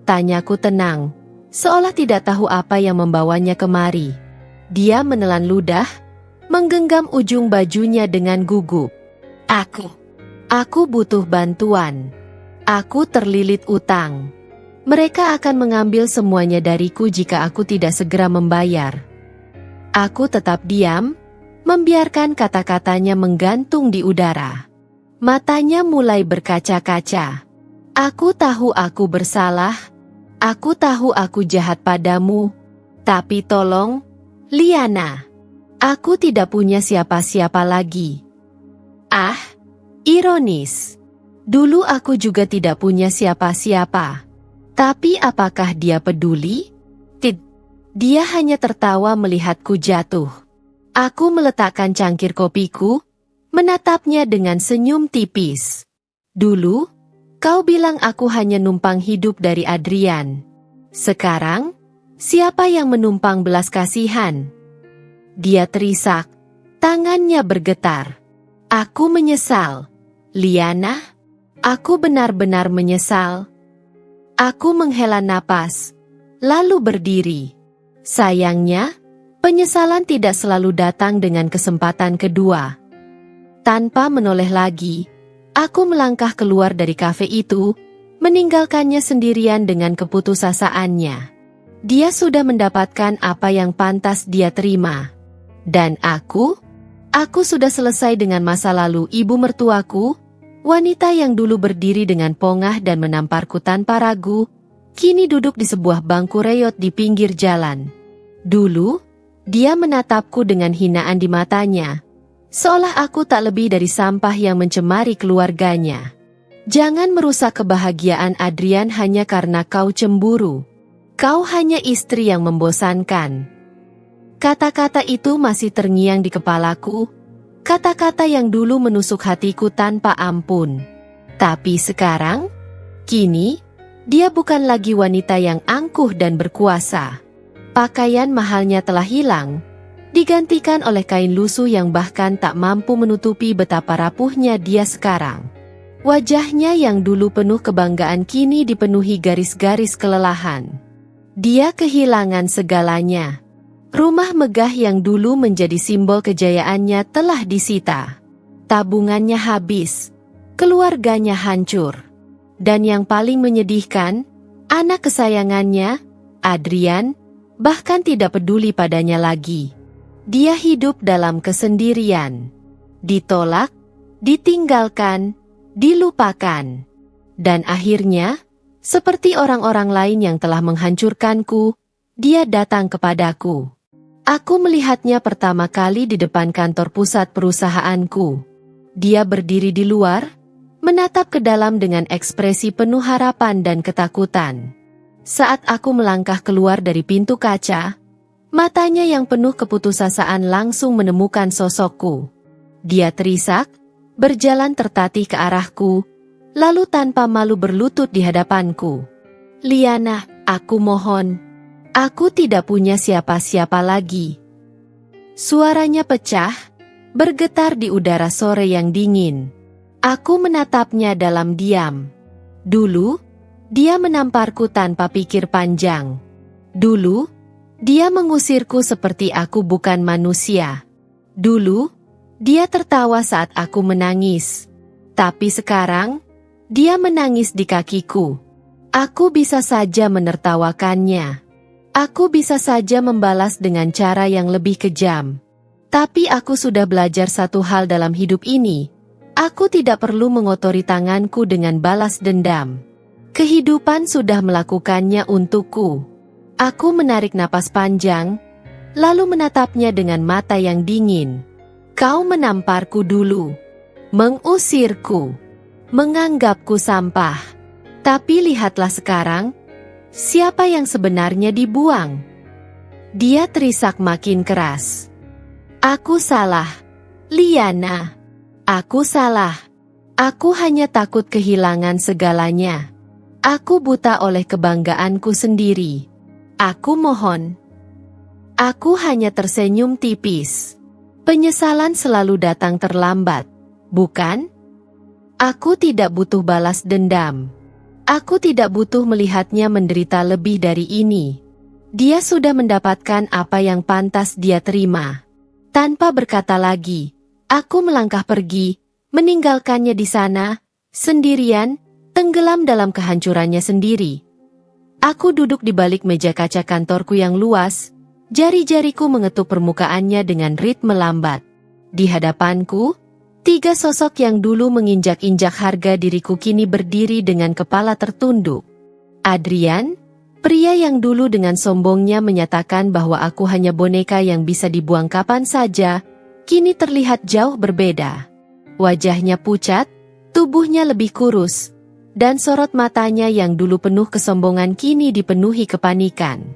Tanyaku tenang, seolah tidak tahu apa yang membawanya kemari. Dia menelan ludah, menggenggam ujung bajunya dengan gugup. Aku butuh bantuan. Aku terlilit utang. Mereka akan mengambil semuanya dariku jika aku tidak segera membayar. Aku tetap diam, membiarkan kata-katanya menggantung di udara. Matanya mulai berkaca-kaca. Aku tahu aku bersalah. Aku tahu aku jahat padamu. Tapi tolong, Liana. Aku tidak punya siapa-siapa lagi. Ah, ironis. Dulu aku juga tidak punya siapa-siapa. Tapi apakah dia peduli? Dia hanya tertawa melihatku jatuh. Aku meletakkan cangkir kopiku, menatapnya dengan senyum tipis. Dulu, kau bilang aku hanya numpang hidup dari Adrian. Sekarang, siapa yang menumpang belas kasihan? Dia terisak, tangannya bergetar. Aku menyesal, Liana. Aku benar-benar menyesal. Aku menghela napas, lalu berdiri. Sayangnya, penyesalan tidak selalu datang dengan kesempatan kedua. Tanpa menoleh lagi, aku melangkah keluar dari kafe itu, meninggalkannya sendirian dengan keputusasaannya. Dia sudah mendapatkan apa yang pantas dia terima. Dan aku sudah selesai dengan masa lalu ibu mertuaku, wanita yang dulu berdiri dengan pongah dan menamparku tanpa ragu, kini duduk di sebuah bangku reyot di pinggir jalan. Dulu, dia menatapku dengan hinaan di matanya, seolah aku tak lebih dari sampah yang mencemari keluarganya. Jangan merusak kebahagiaan Adrian hanya karena kau cemburu. Kau hanya istri yang membosankan. Kata-kata itu masih terngiang di kepalaku, kata-kata yang dulu menusuk hatiku tanpa ampun. Tapi sekarang, kini, Dia bukan lagi wanita yang angkuh dan berkuasa. Pakaian mahalnya telah hilang, digantikan oleh kain lusuh yang bahkan tak mampu menutupi betapa rapuhnya dia sekarang. Wajahnya yang dulu penuh kebanggaan kini dipenuhi garis-garis kelelahan. Dia kehilangan segalanya. Rumah megah yang dulu menjadi simbol kejayaannya telah disita. Tabungannya habis. Keluarganya hancur. Dan yang paling menyedihkan, anak kesayangannya, Adrian, bahkan tidak peduli padanya lagi. Dia hidup dalam kesendirian. Ditolak, ditinggalkan, dilupakan. Dan akhirnya, seperti orang-orang lain yang telah menghancurkanku, dia datang kepadaku. Aku melihatnya pertama kali di depan kantor pusat perusahaanku. Dia berdiri di luar, menatap ke dalam dengan ekspresi penuh harapan dan ketakutan. Saat aku melangkah keluar dari pintu kaca, matanya yang penuh keputusasaan langsung menemukan sosokku. Dia terisak, berjalan tertatih ke arahku, lalu tanpa malu berlutut di hadapanku. "Liana, aku mohon. Aku tidak punya siapa-siapa lagi." Suaranya pecah, bergetar di udara sore yang dingin. Aku menatapnya dalam diam. Dulu, dia menamparku tanpa pikir panjang. Dulu, dia mengusirku seperti aku bukan manusia. Dulu, dia tertawa saat aku menangis. Tapi sekarang, dia menangis di kakiku. Aku bisa saja menertawakannya. Aku bisa saja membalas dengan cara yang lebih kejam. Tapi aku sudah belajar satu hal dalam hidup ini. Aku tidak perlu mengotori tanganku dengan balas dendam. Kehidupan sudah melakukannya untukku. Aku menarik napas panjang, lalu menatapnya dengan mata yang dingin. "Kau menamparku dulu, mengusirku, menganggapku sampah. Tapi lihatlah sekarang, siapa yang sebenarnya dibuang?" Dia terisak makin keras. "Aku salah, Liana. Aku salah. Aku hanya takut kehilangan segalanya. Aku buta oleh kebanggaanku sendiri. Aku mohon." Aku hanya tersenyum tipis. Penyesalan selalu datang terlambat, bukan? Aku tidak butuh balas dendam. Aku tidak butuh melihatnya menderita lebih dari ini. Dia sudah mendapatkan apa yang pantas dia terima. Tanpa berkata lagi, aku melangkah pergi, meninggalkannya di sana, sendirian, tenggelam dalam kehancurannya sendiri. Aku duduk di balik meja kaca kantorku yang luas, jari-jariku mengetuk permukaannya dengan ritme lambat. Di hadapanku, 3 sosok yang dulu menginjak-injak harga diriku kini berdiri dengan kepala tertunduk. Adrian, pria yang dulu dengan sombongnya menyatakan bahwa aku hanya boneka yang bisa dibuang kapan saja, kini terlihat jauh berbeda. Wajahnya pucat, tubuhnya lebih kurus, dan sorot matanya yang dulu penuh kesombongan kini dipenuhi kepanikan.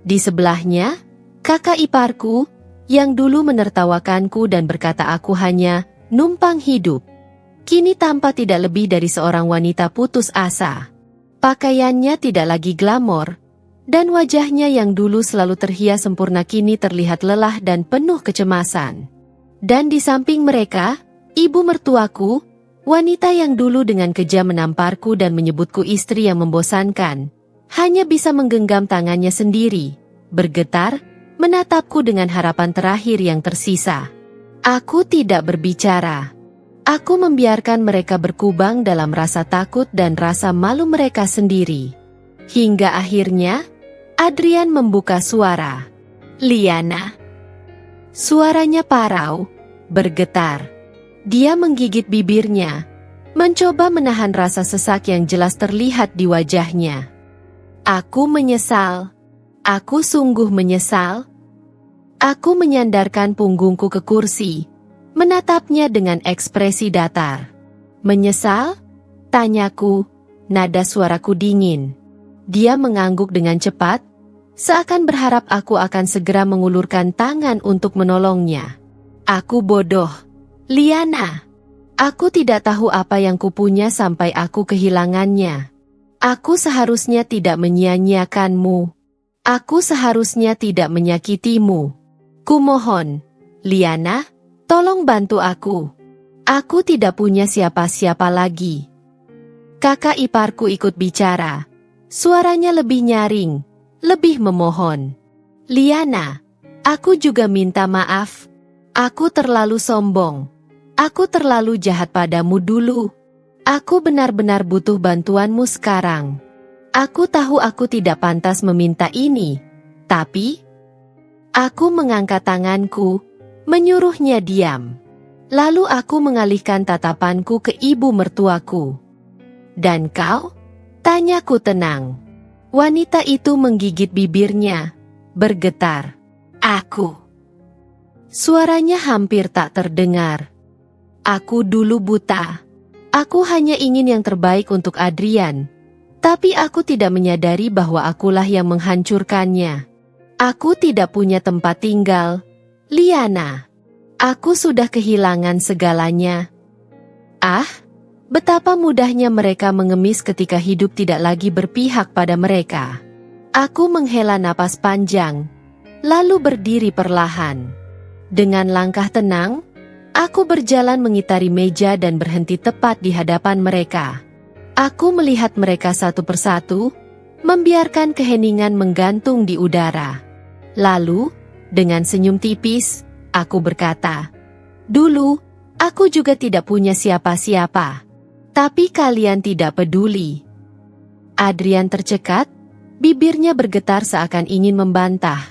Di sebelahnya, kakak iparku, yang dulu menertawakanku dan berkata aku hanya numpang hidup, kini tampak tidak lebih dari seorang wanita putus asa. Pakaiannya tidak lagi glamor, dan wajahnya yang dulu selalu terhias sempurna kini terlihat lelah dan penuh kecemasan. Dan di samping mereka, ibu mertuaku, wanita yang dulu dengan kejam menamparku dan menyebutku istri yang membosankan, hanya bisa menggenggam tangannya sendiri, bergetar, menatapku dengan harapan terakhir yang tersisa. Aku tidak berbicara. Aku membiarkan mereka berkubang dalam rasa takut dan rasa malu mereka sendiri. Hingga akhirnya, Adrian membuka suara. "Liana." Suaranya parau, bergetar. Dia menggigit bibirnya, mencoba menahan rasa sesak yang jelas terlihat di wajahnya. "Aku menyesal. Aku sungguh menyesal." Aku menyandarkan punggungku ke kursi, menatapnya dengan ekspresi datar. "Menyesal?" tanyaku, nada suaraku dingin. Dia mengangguk dengan cepat, seakan berharap aku akan segera mengulurkan tangan untuk menolongnya. "Aku bodoh, Liana. Aku tidak tahu apa yang kupunya sampai aku kehilangannya. Aku seharusnya tidak menyia-nyiakanmu. Aku seharusnya tidak menyakitimu. Kumohon, Liana, tolong bantu aku. Aku tidak punya siapa-siapa lagi. Kakak iparku ikut bicara. Suaranya lebih nyaring, lebih memohon. Liana, aku juga minta maaf. Aku terlalu sombong. Aku terlalu jahat padamu dulu. Aku benar-benar butuh bantuanmu sekarang. Aku tahu aku tidak pantas meminta ini, tapi aku mengangkat tanganku, menyuruhnya diam. Lalu aku mengalihkan tatapanku ke ibu mertuaku. Dan kau? Tanyaku tenang. Wanita itu menggigit bibirnya, bergetar. Aku. Suaranya hampir tak terdengar. Aku dulu buta. Aku hanya ingin yang terbaik untuk Adrian. Tapi aku tidak menyadari bahwa akulah yang menghancurkannya. Aku tidak punya tempat tinggal. Liana. Aku sudah kehilangan segalanya. Ah, betapa mudahnya mereka mengemis ketika hidup tidak lagi berpihak pada mereka. Aku menghela napas panjang, lalu berdiri perlahan. Dengan langkah tenang, aku berjalan mengitari meja dan berhenti tepat di hadapan mereka. Aku melihat mereka satu persatu, membiarkan keheningan menggantung di udara. Lalu, dengan senyum tipis, aku berkata, "Dulu, aku juga tidak punya siapa-siapa. Tapi kalian tidak peduli." Adrian tercekat, bibirnya bergetar seakan ingin membantah.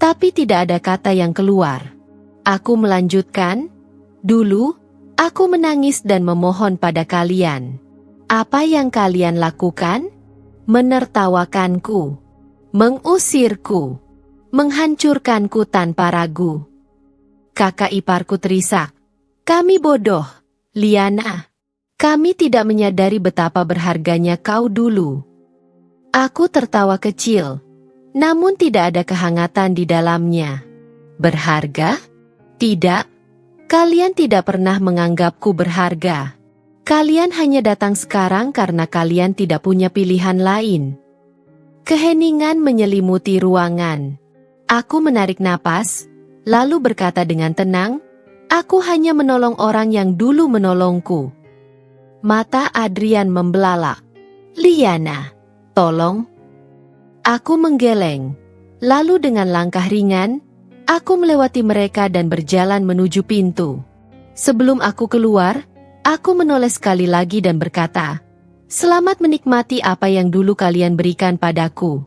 Tapi tidak ada kata yang keluar. Aku melanjutkan, "Dulu, aku menangis dan memohon pada kalian. Apa yang kalian lakukan? Menertawakanku, mengusirku, menghancurkanku tanpa ragu." Kakak iparku terisak, "Kami bodoh, Liana. Kami tidak menyadari betapa berharganya kau dulu." Aku tertawa kecil, namun tidak ada kehangatan di dalamnya. Berharga? Tidak. Kalian tidak pernah menganggapku berharga. Kalian hanya datang sekarang karena kalian tidak punya pilihan lain. Keheningan menyelimuti ruangan. Aku menarik napas, lalu berkata dengan tenang, "Aku hanya menolong orang yang dulu menolongku." Mata Adrian membelalak. "Liana, tolong." Aku menggeleng. Lalu dengan langkah ringan, aku melewati mereka dan berjalan menuju pintu. Sebelum aku keluar, aku menoleh sekali lagi dan berkata, "Selamat menikmati apa yang dulu kalian berikan padaku."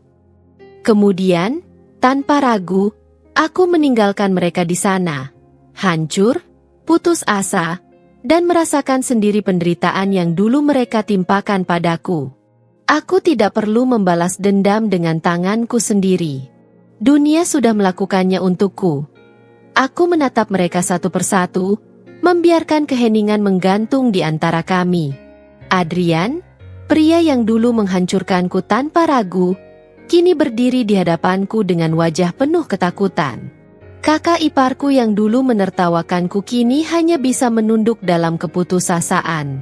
Kemudian, tanpa ragu, aku meninggalkan mereka di sana, hancur, putus asa, dan merasakan sendiri penderitaan yang dulu mereka timpakan padaku. Aku tidak perlu membalas dendam dengan tanganku sendiri. Dunia sudah melakukannya untukku. Aku menatap mereka satu persatu, membiarkan keheningan menggantung di antara kami. Adrian, pria yang dulu menghancurkanku tanpa ragu, kini berdiri di hadapanku dengan wajah penuh ketakutan. Kakak iparku yang dulu menertawakanku kini hanya bisa menunduk dalam keputusasaan.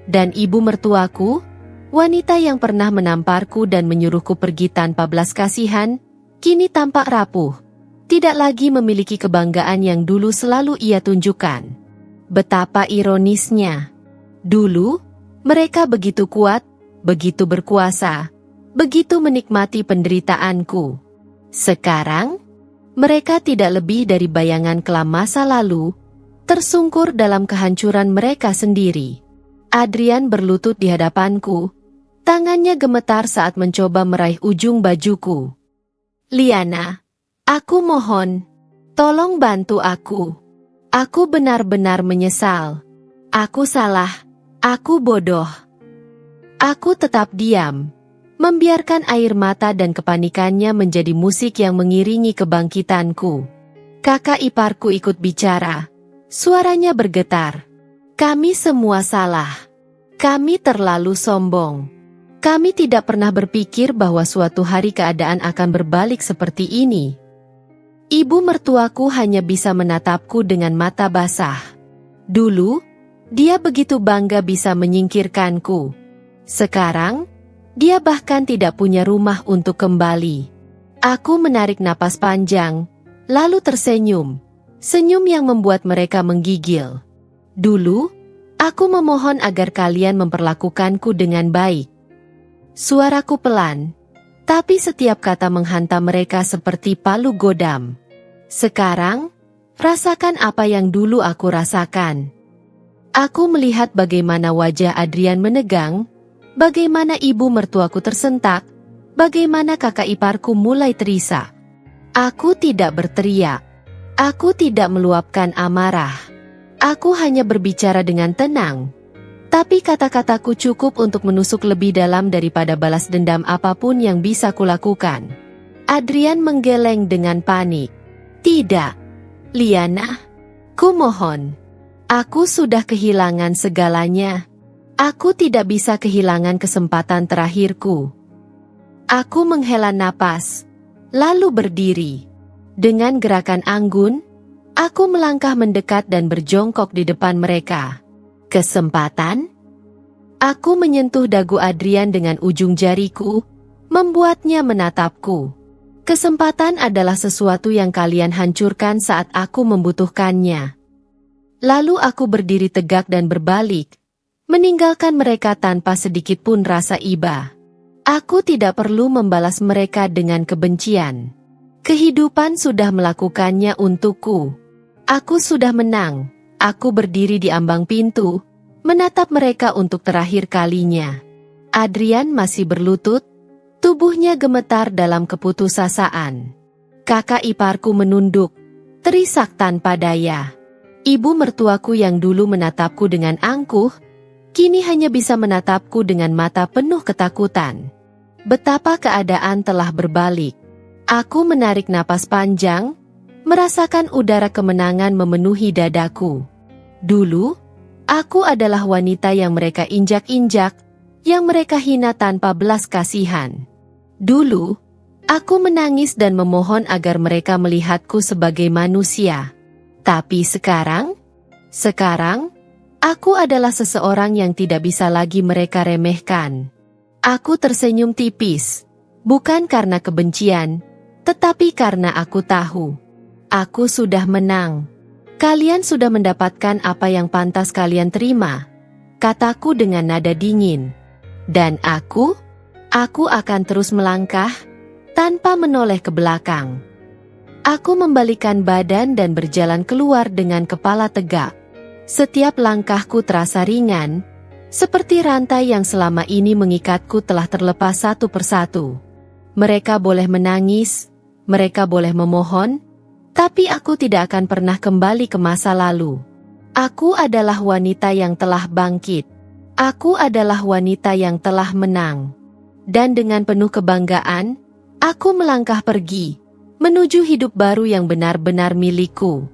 Dan ibu mertuaku, wanita yang pernah menamparku dan menyuruhku pergi tanpa belas kasihan, kini tampak rapuh. Tidak lagi memiliki kebanggaan yang dulu selalu ia tunjukkan. Betapa ironisnya. Dulu, mereka begitu kuat, begitu berkuasa, begitu menikmati penderitaanku. Sekarang, mereka tidak lebih dari bayangan kelam masa lalu, tersungkur dalam kehancuran mereka sendiri. Adrian berlutut di hadapanku, tangannya gemetar saat mencoba meraih ujung bajuku. "Liana, aku mohon, tolong bantu aku. Aku benar-benar menyesal. Aku salah, aku bodoh." Aku tetap diam, membiarkan air mata dan kepanikannya menjadi musik yang mengiringi kebangkitanku. Kakak iparku ikut bicara, suaranya bergetar. "Kami semua salah. Kami terlalu sombong. Kami tidak pernah berpikir bahwa suatu hari keadaan akan berbalik seperti ini." Ibu mertuaku hanya bisa menatapku dengan mata basah. Dulu, dia begitu bangga bisa menyingkirkanku. Sekarang, Dia bahkan tidak punya rumah untuk kembali. Aku menarik napas panjang, lalu tersenyum. Senyum yang membuat mereka menggigil. Dulu, aku memohon agar kalian memperlakukanku dengan baik. Suaraku pelan, tapi setiap kata menghantam mereka seperti palu godam. Sekarang, rasakan apa yang dulu aku rasakan. Aku melihat bagaimana wajah Adrian menegang, bagaimana ibu mertuaku tersentak, bagaimana kakak iparku mulai terisak. Aku tidak berteriak. Aku tidak meluapkan amarah. Aku hanya berbicara dengan tenang. Tapi kata-kataku cukup untuk menusuk lebih dalam daripada balas dendam apapun yang bisa kulakukan. Adrian menggeleng dengan panik. Tidak, Liana. Kumohon. Aku sudah kehilangan segalanya. Aku tidak bisa kehilangan kesempatan terakhirku. Aku menghela napas, lalu berdiri. Dengan gerakan anggun, aku melangkah mendekat dan berjongkok di depan mereka. Kesempatan? Aku menyentuh dagu Adrian dengan ujung jariku, membuatnya menatapku. Kesempatan adalah sesuatu yang kalian hancurkan saat aku membutuhkannya. Lalu aku berdiri tegak dan berbalik, meninggalkan mereka tanpa sedikit pun rasa iba. Aku tidak perlu membalas mereka dengan kebencian. Kehidupan sudah melakukannya untukku. Aku sudah menang. Aku berdiri di ambang pintu, menatap mereka untuk terakhir kalinya. Adrian masih berlutut, tubuhnya gemetar dalam keputusasaan. Kakak iparku menunduk, terisak tanpa daya. Ibu mertuaku yang dulu menatapku dengan angkuh, kini hanya bisa menatapku dengan mata penuh ketakutan. Betapa keadaan telah berbalik. Aku menarik napas panjang, merasakan udara kemenangan memenuhi dadaku. Dulu, aku adalah wanita yang mereka injak-injak, yang mereka hina tanpa belas kasihan. Dulu, aku menangis dan memohon agar mereka melihatku sebagai manusia. Tapi sekarang, aku adalah seseorang yang tidak bisa lagi mereka remehkan. Aku tersenyum tipis, bukan karena kebencian, tetapi karena aku tahu. Aku sudah menang. Kalian sudah mendapatkan apa yang pantas kalian terima, kataku dengan nada dingin. Dan aku akan terus melangkah, tanpa menoleh ke belakang. Aku membalikan badan dan berjalan keluar dengan kepala tegak. Setiap langkahku terasa ringan, seperti rantai yang selama ini mengikatku telah terlepas satu persatu. Mereka boleh menangis, mereka boleh memohon, tapi aku tidak akan pernah kembali ke masa lalu. Aku adalah wanita yang telah bangkit. Aku adalah wanita yang telah menang. Dan dengan penuh kebanggaan, aku melangkah pergi, menuju hidup baru yang benar-benar milikku.